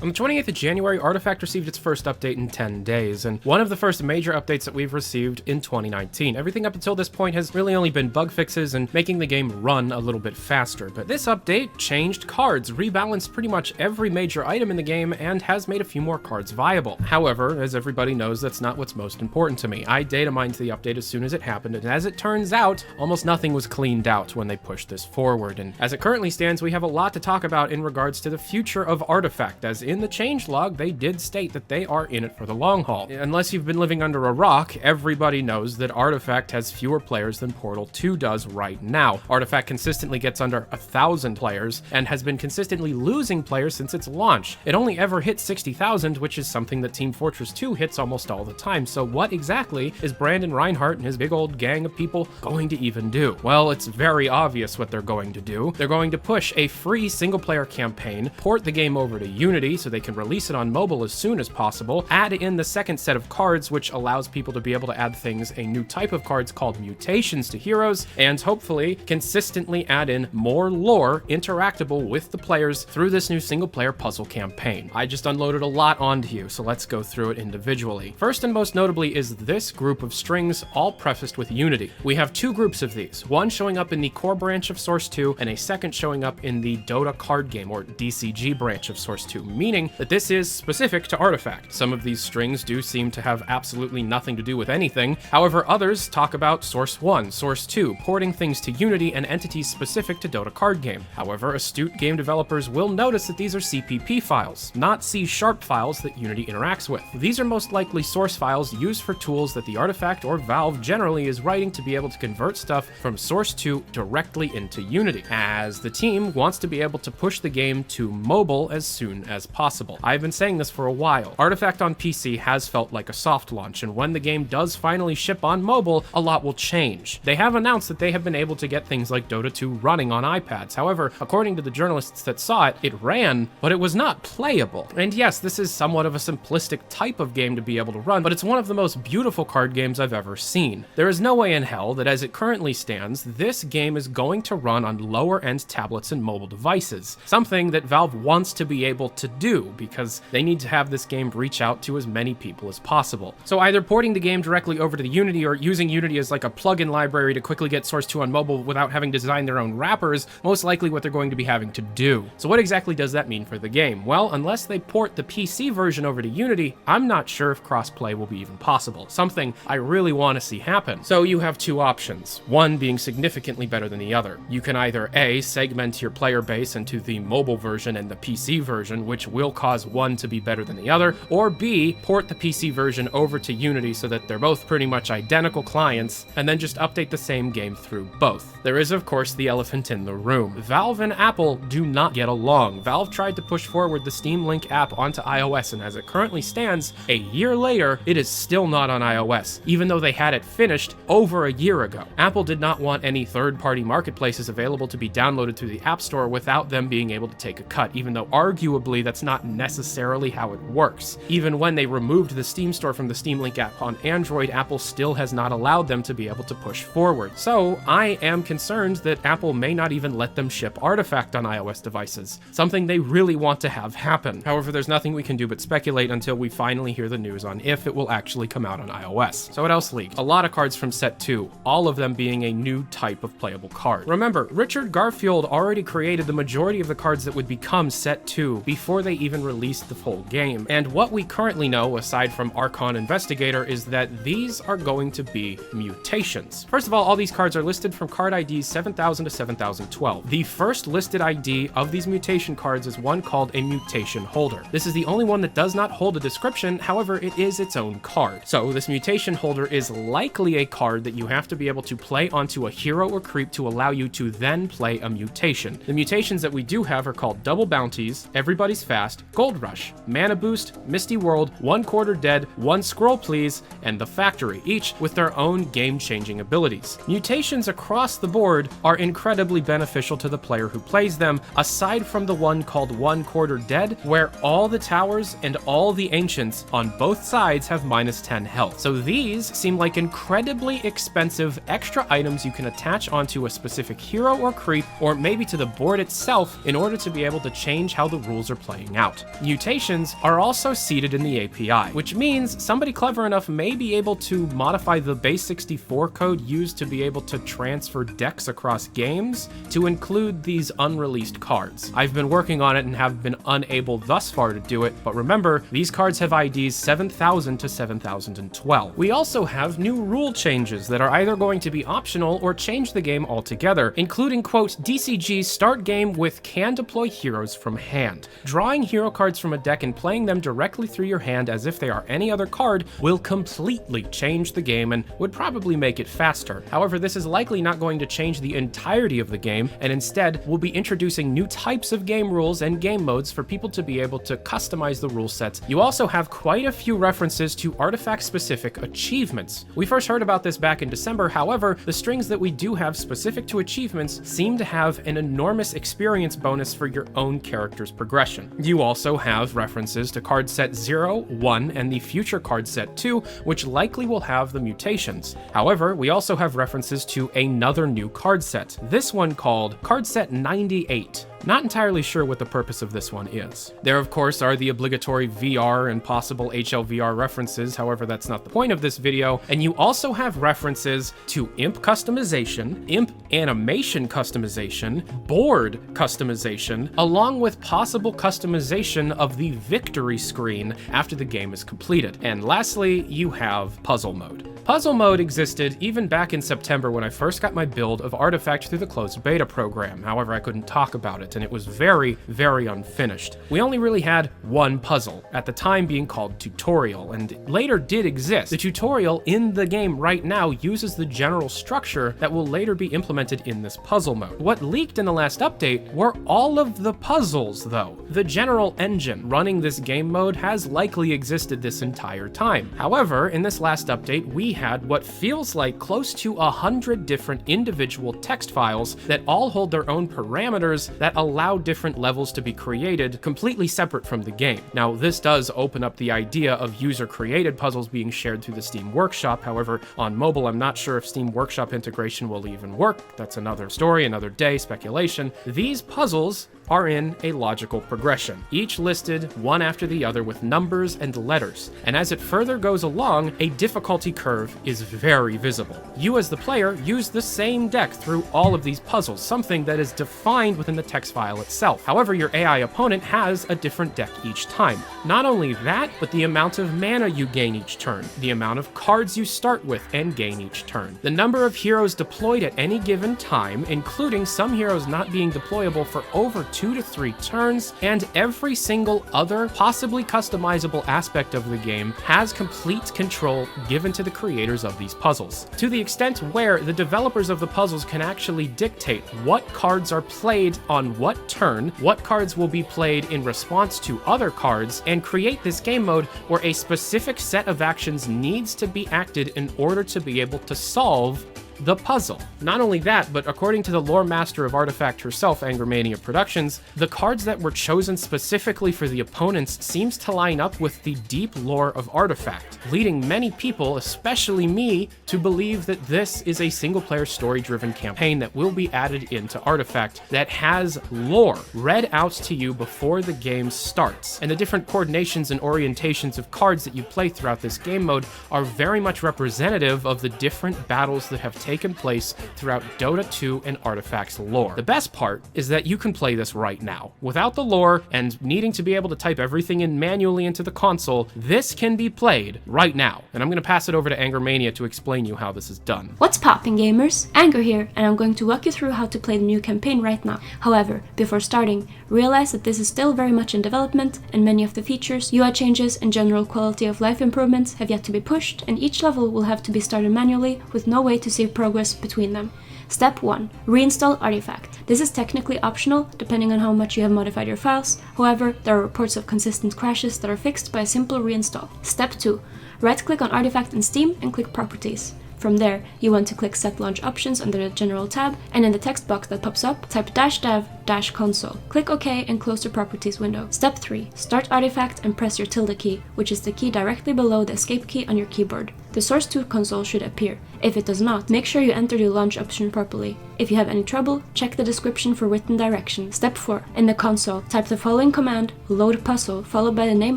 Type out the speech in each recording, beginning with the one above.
On the 28th of January, Artifact received its first update in 10 days, and one of the first major updates that we've received in 2019. Everything up until this point has really only been bug fixes and making the game run a little bit faster, but this update changed cards, rebalanced pretty much every major item in the game, and has made a few more cards viable. However, as everybody knows, that's not what's most important to me. I data mined the update as soon as it happened, and as it turns out, almost nothing was cleaned out when they pushed this forward, and as it currently stands, we have a lot to talk about in regards to the future of Artifact, as in the changelog, they did state that they are in it for the long haul. Unless you've been living under a rock, everybody knows that Artifact has fewer players than Portal 2 does right now. Artifact consistently gets under 1,000 players and has been consistently losing players since its launch. It only ever hit 60,000, which is something that Team Fortress 2 hits almost all the time. So what exactly is Brandon Reinhardt and his big old gang of people going to even do? Well, it's very obvious what they're going to do. They're going to push a free single-player campaign, port the game over to Unity so they can release it on mobile as soon as possible, add in the second set of cards, which allows people to be able to add things, a new type of cards called mutations to heroes, and hopefully consistently add in more lore interactable with the players through this new single-player puzzle campaign. I just unloaded a lot onto you, so let's go through it individually. First and most notably is this group of strings, all prefaced with Unity. We have two groups of these, one showing up in the core branch of Source 2, and a second showing up in the Dota card game, or DCG branch of Source 2, meaning that this is specific to Artifact. Some of these strings do seem to have absolutely nothing to do with anything. However, others talk about Source 1, Source 2, porting things to Unity and entities specific to Dota card game. However, astute game developers will notice that these are CPP files, not C# files that Unity interacts with. These are most likely source files used for tools that the Artifact or Valve generally is writing to be able to convert stuff from Source 2 directly into Unity, as the team wants to be able to push the game to mobile as soon as possible. I've been saying this for a while. Artifact on PC has felt like a soft launch, and when the game does finally ship on mobile, a lot will change. They have announced that they have been able to get things like Dota 2 running on iPads. However, according to the journalists that saw it, it ran, but it was not playable. And yes, this is somewhat of a simplistic type of game to be able to run, but it's one of the most beautiful card games I've ever seen. There is no way in hell that as it currently stands, this game is going to run on lower-end tablets and mobile devices, something that Valve wants to be able to do because they need to have this game reach out to as many people as possible. So either porting the game directly over to the Unity or using Unity as like a plugin library to quickly get Source 2 on mobile without having to design their own wrappers, most likely what they're going to be having to do. So what exactly does that mean for the game? Well, unless they port the PC version over to Unity, I'm not sure if crossplay will be even possible, something I really want to see happen. So you have two options, one being significantly better than the other. You can either A, segment your player base into the mobile version and the PC version, which will cause one to be better than the other, or B, port the PC version over to Unity so that they're both pretty much identical clients, and then just update the same game through both. There is, of course, the elephant in the room. Valve and Apple do not get along. Valve tried to push forward the Steam Link app onto iOS, and as it currently stands, a year later, it is still not on iOS, even though they had it finished over a year ago. Apple did not want any third-party marketplaces available to be downloaded through the App Store without them being able to take a cut, even though arguably that's not necessarily how it works. Even when they removed the Steam Store from the Steam Link app on Android, Apple still has not allowed them to be able to push forward. So I am concerned that Apple may not even let them ship Artifact on iOS devices, something they really want to have happen. However, there's nothing we can do but speculate until we finally hear the news on if it will actually come out on iOS. So what else leaked? A lot of cards from Set 2, all of them being a new type of playable card. Remember, Richard Garfield already created the majority of the cards that would become Set 2 before they even released the full game. And what we currently know, aside from Archon Investigator, is that these are going to be mutations. First of all these cards are listed from card IDs 7000 to 7012. The first listed ID of these mutation cards is one called a Mutation Holder. This is the only one that does not hold a description, however, it is its own card. So this Mutation Holder is likely a card that you have to be able to play onto a hero or creep to allow you to then play a mutation. The mutations that we do have are called Double Bounties, Everybody's Fast, Gold Rush, Mana Boost, Misty World, One Quarter Dead, One Scroll Please, and The Factory, each with their own game-changing abilities. Mutations across the board are incredibly beneficial to the player who plays them, aside from the one called One Quarter Dead, where all the towers and all the ancients on both sides have -10 health. So these seem like incredibly expensive extra items you can attach onto a specific hero or creep, or maybe to the board itself, in order to be able to change how the rules are playing working out. Mutations are also seeded in the API, which means somebody clever enough may be able to modify the base 64 code used to be able to transfer decks across games to include these unreleased cards. I've been working on it and have been unable thus far to do it, but remember, these cards have IDs 7000 to 7012. We also have new rule changes that are either going to be optional or change the game altogether, including, quote, DCG start game with can deploy heroes from hand. Drawing hero cards from a deck and playing them directly through your hand as if they are any other card will completely change the game and would probably make it faster. However, this is likely not going to change the entirety of the game, and instead will be introducing new types of game rules and game modes for people to be able to customize the rule sets. You also have quite a few references to artifact-specific achievements. We first heard about this back in December, however, the strings that we do have specific to achievements seem to have an enormous experience bonus for your own character's progression. You also have references to card set 0, 1, and the future card set 2, which likely will have the mutations. However, we also have references to another new card set, this one called card set 98. Not entirely sure what the purpose of this one is. There, of course, are the obligatory VR and possible HLVR references, however, that's not the point of this video, and you also have references to imp customization, imp animation customization, board customization, along with possible customization of the victory screen after the game is completed. And lastly, you have puzzle mode. Puzzle mode existed even back in September when I first got my build of Artifact through the closed beta program. However, I couldn't talk about it, and it was very, very unfinished. We only really had one puzzle, at the time being called Tutorial, and later did exist. The tutorial in the game right now uses the general structure that will later be implemented in this puzzle mode. What leaked in the last update were all of the puzzles, though. The general engine running this game mode has likely existed this entire time. However, in this last update, we had what feels like close to 100 different individual text files that all hold their own parameters that allow different levels to be created completely separate from the game. Now, this does open up the idea of user-created puzzles being shared through the Steam Workshop. However, on mobile, I'm not sure if Steam Workshop integration will even work. That's another story, another day, speculation. These puzzles are in a logical progression, each listed one after the other with numbers and letters, and as it further goes along, a difficulty curve is very visible. You as the player use the same deck through all of these puzzles, something that is defined within the text file itself. However, your AI opponent has a different deck each time. Not only that, but the amount of mana you gain each turn, the amount of cards you start with and gain each turn, the number of heroes deployed at any given time, including some heroes not being deployable for over 2 to 3 turns, and every single other possibly customizable aspect of the game has complete control given to the creators of these puzzles, to the extent where the developers of the puzzles can actually dictate what cards are played on what turn, what cards will be played in response to other cards, and create this game mode where a specific set of actions needs to be acted in order to be able to solve the puzzle. Not only that, but according to the lore master of Artifact herself, Angermania Productions, the cards that were chosen specifically for the opponents seems to line up with the deep lore of Artifact, leading many people, especially me, to believe that this is a single-player story-driven campaign that will be added into Artifact that has lore read out to you before the game starts, and the different coordinations and orientations of cards that you play throughout this game mode are very much representative of the different battles that have taken place throughout Dota 2 and Artifact's lore. The best part is that you can play this right now. Without the lore and needing to be able to type everything in manually into the console, this can be played right now. And I'm going to pass it over to Angermania to explain you how this is done. What's poppin', gamers? Anger here, and I'm going to walk you through how to play the new campaign right now. However, before starting, realize that this is still very much in development, and many of the features, UI changes, and general quality of life improvements have yet to be pushed, and each level will have to be started manually with no way to save progress between them. Step 1. Reinstall Artifact. This is technically optional, depending on how much you have modified your files. However, there are reports of consistent crashes that are fixed by a simple reinstall. Step 2. Right-click on Artifact in Steam and click Properties. From there, you want to click Set Launch Options under the General tab, and in the text box that pops up, type -dev Console. Click OK and close the Properties window. Step 3. Start Artifact and press your tilde key, which is the key directly below the escape key on your keyboard. The Source 2 console should appear. If it does not, make sure you enter the launch option properly. If you have any trouble, check the description for written directions. Step 4. In the console, type the following command, load puzzle, followed by the name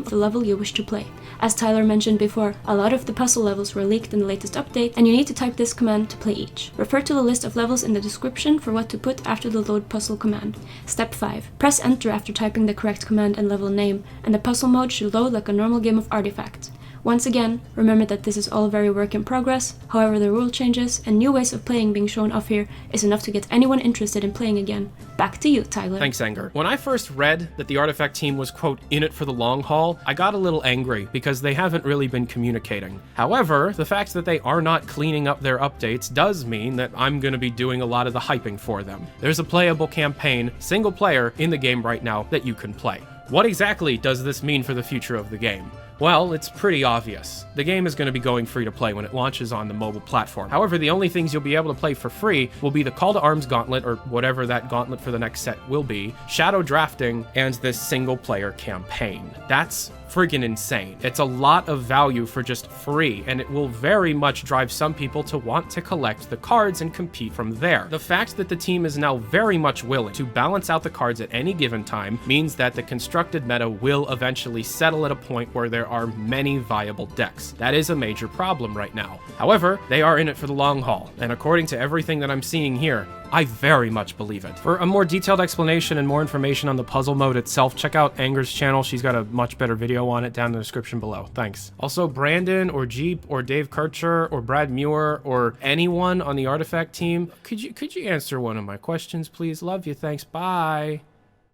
of the level you wish to play. As Tyler mentioned before, a lot of the puzzle levels were leaked in the latest update, and you need to type this command to play each. Refer to the list of levels in the description for what to put after the load puzzle command. Step 5. Press enter after typing the correct command and level name, and the puzzle mode should load like a normal game of Artifact. Once again, remember that this is all very work in progress, however the rule changes and new ways of playing being shown off here is enough to get anyone interested in playing again. Back to you, Tyler. Thanks, Anger. When I first read that the Artifact team was, quote, in it for the long haul, I got a little angry because they haven't really been communicating. However, the fact that they are not cleaning up their updates does mean that I'm going to be doing a lot of the hyping for them. There's a playable campaign, single player, in the game right now that you can play. What exactly does this mean for the future of the game? Well, it's pretty obvious. The game is going to be going free to play when it launches on the mobile platform. However, the only things you'll be able to play for free will be the Call to Arms Gauntlet, or whatever that gauntlet for the next set will be, Shadow Drafting, and this single-player campaign. That's friggin' insane. It's a lot of value for just free, and it will very much drive some people to want to collect the cards and compete from there. The fact that the team is now very much willing to balance out the cards at any given time means that the constructed meta will eventually settle at a point where there are many viable decks. That is a major problem right now. However, they are in it for the long haul, and according to everything that I'm seeing here, I very much believe it. For a more detailed explanation and more information on the puzzle mode itself, check out Anger's channel. She's got a much better video on it down in the description below. Thanks. Also, Brandon or Jeep or Dave Kircher or Brad Muir or anyone on the Artifact team, could you answer one of my questions, please? Love you. Thanks. Bye.